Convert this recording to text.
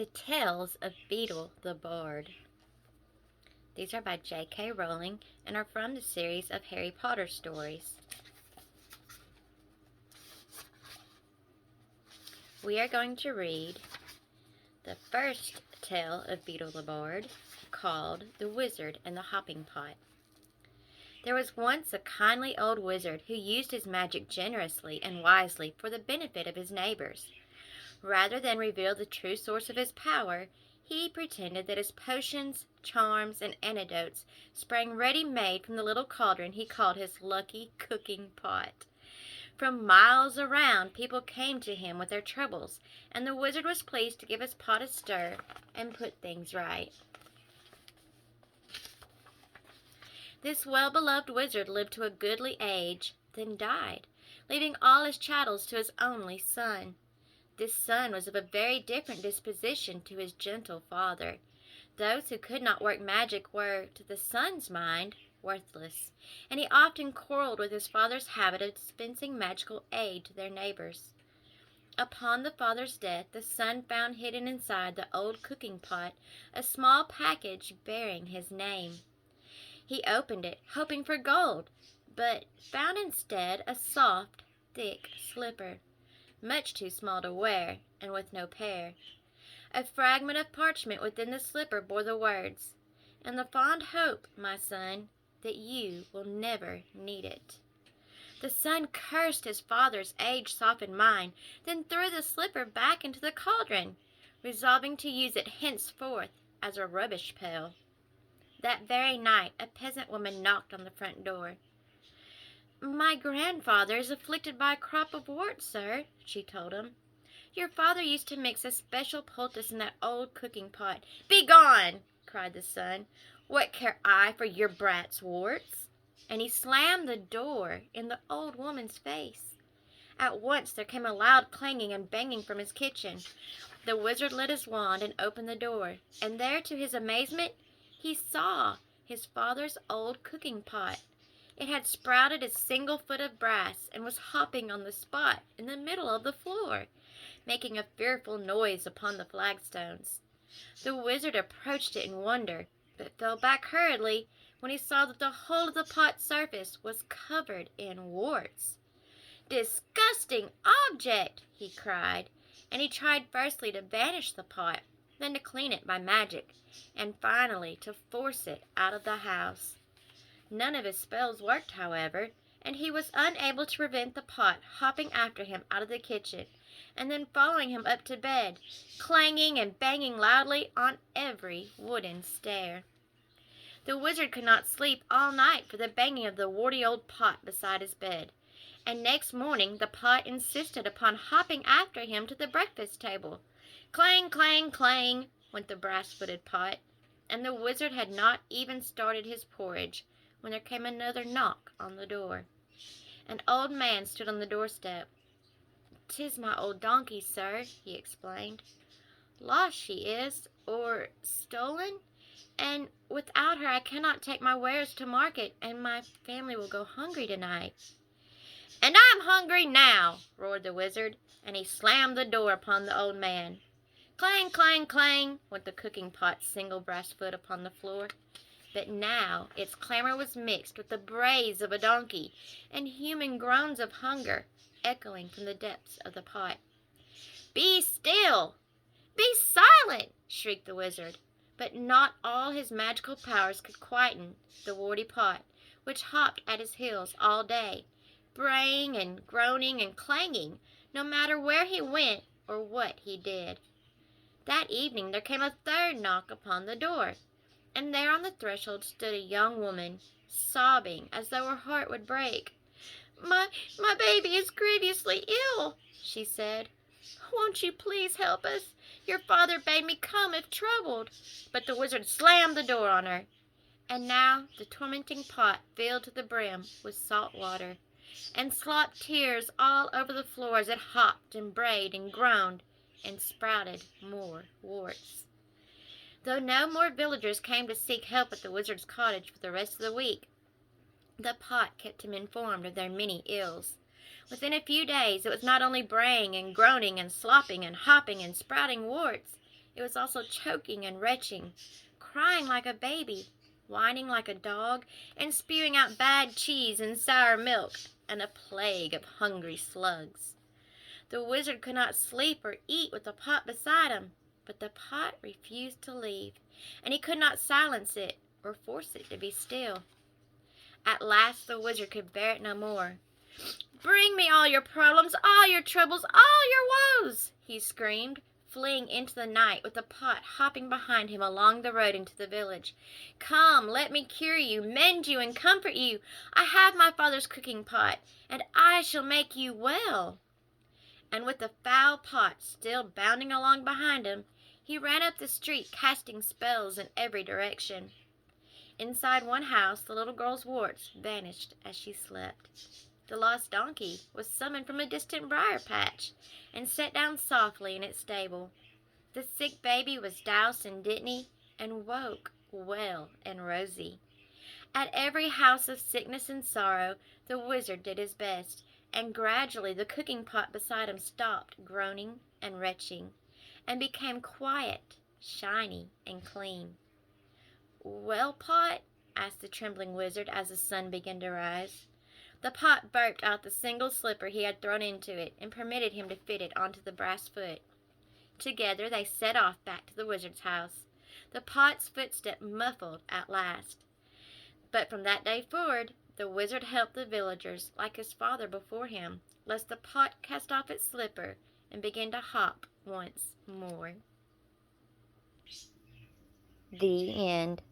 The Tales of Beedle the Bard. These are by J.K. Rowling and are from the series of Harry Potter stories. We are going to read the first tale of Beedle the Bard, called The Wizard and the Hopping Pot. There was once a kindly old wizard who used his magic generously and wisely for the benefit of his neighbors. Rather than reveal the true source of his power, he pretended that his potions, charms, and antidotes sprang ready-made from the little cauldron he called his lucky cooking pot. From miles around, people came to him with their troubles, and the wizard was pleased to give his pot a stir and put things right. This well-beloved wizard lived to a goodly age, then died, leaving all his chattels to his only son. This son was of a very different disposition to his gentle father. Those who could not work magic were, to the son's mind, worthless, and he often quarreled with his father's habit of dispensing magical aid to their neighbors. Upon the father's death, the son found hidden inside the old cooking pot a small package bearing his name. He opened it, hoping for gold, but found instead a soft, thick slipper, much too small to wear, and with no pair. A fragment of parchment within the slipper bore the words, "In the fond hope, my son, that you will never need it." The son cursed his father's age-softened mind, then threw the slipper back into the cauldron, resolving to use it henceforth as a rubbish pail. That very night a peasant woman knocked on the front door. "My grandfather is afflicted by a crop of warts, sir," she told him. "Your father used to mix a special poultice in that old cooking pot." "Begone!" cried the son. "What care I for your brat's warts?" And he slammed the door in the old woman's face. At once there came a loud clanging and banging from his kitchen. The wizard lit his wand and opened the door, and there, to his amazement, he saw his father's old cooking pot. It had sprouted a single foot of brass and was hopping on the spot in the middle of the floor, making a fearful noise upon the flagstones. The wizard approached it in wonder, but fell back hurriedly when he saw that the whole of the pot's surface was covered in warts. "Disgusting object!" he cried, and he tried firstly to banish the pot, then to clean it by magic, and finally to force it out of the house. None of his spells worked, however, and he was unable to prevent the pot hopping after him out of the kitchen, and then following him up to bed, clanging and banging loudly on every wooden stair. The wizard could not sleep all night for the banging of the warty old pot beside his bed, and next morning the pot insisted upon hopping after him to the breakfast table. Clang, clang, clang, went the brass-footed pot, and the wizard had not even started his porridge when there came another knock on the door. An old man stood on the doorstep. "'Tis my old donkey, sir," he explained. "Lost she is, or stolen, and without her I cannot take my wares to market, and my family will go hungry tonight." "And I'm hungry now," roared the wizard, and he slammed the door upon the old man. Clang, clang, clang, went the cooking pot's single brass foot upon the floor. But now its clamor was mixed with the brays of a donkey and human groans of hunger echoing from the depths of the pot. "Be still! Be silent!" shrieked the wizard. But not all his magical powers could quieten the warty pot, which hopped at his heels all day, braying and groaning and clanging, no matter where he went or what he did. That evening there came a third knock upon the door, and there on the threshold stood a young woman, sobbing as though her heart would break. My baby is grievously ill," she said. "Won't you please help us? Your father bade me come if troubled." But the wizard slammed the door on her, and now the tormenting pot filled to the brim with salt water, and slopped tears all over the floor as it hopped and brayed and groaned and sprouted more warts. Though no more villagers came to seek help at the wizard's cottage for the rest of the week, the pot kept him informed of their many ills. Within a few days it was not only braying and groaning and slopping and hopping and sprouting warts, It was also choking and retching, crying like a baby, whining like a dog, and spewing out bad cheese and sour milk, and a plague of hungry slugs. The wizard could not sleep or eat with the pot beside him, but the pot refused to leave, and he could not silence it or force it to be still. At last the wizard could bear it no more. "Bring me all your problems, all your troubles, all your woes!" he screamed, fleeing into the night with the pot hopping behind him along the road into the village. "Come, let me cure you, mend you, and comfort you. I have my father's cooking pot, and I shall make you well." And with the foul pot still bounding along behind him, he ran up the street casting spells in every direction. Inside one house the little girl's warts vanished as she slept. The lost donkey was summoned from a distant briar patch and set down softly in its stable. The sick baby was doused in dittany and woke well and rosy. At every house of sickness and sorrow the wizard did his best, and gradually the cooking pot beside him stopped groaning and retching, and became quiet, shiny, and clean. "Well, pot?" asked the trembling wizard as the sun began to rise. The pot burped out the single slipper he had thrown into it, and permitted him to fit it onto the brass foot. Together they set off back to the wizard's house, the pot's footstep muffled at last. But from that day forward, the wizard helped the villagers, like his father before him, lest the pot cast off its slipper and begin to hop once more. The end.